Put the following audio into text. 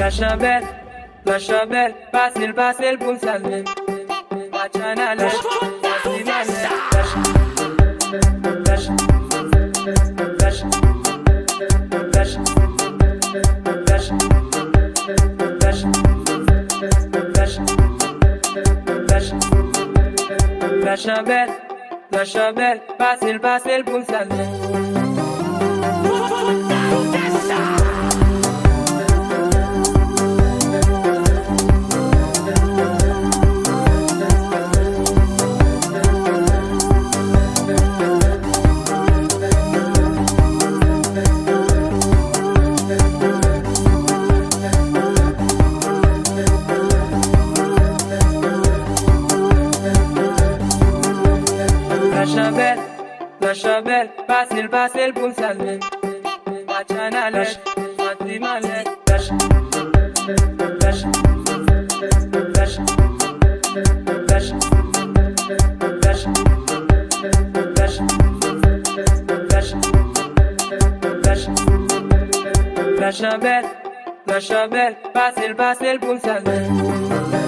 la chabelle, passe le pour saler. Bachana la, la chabelle, passe le pour saler. La chabelle, passe le pour saler. Bachana la, Fatima la, la chabelle, passe le pour saler.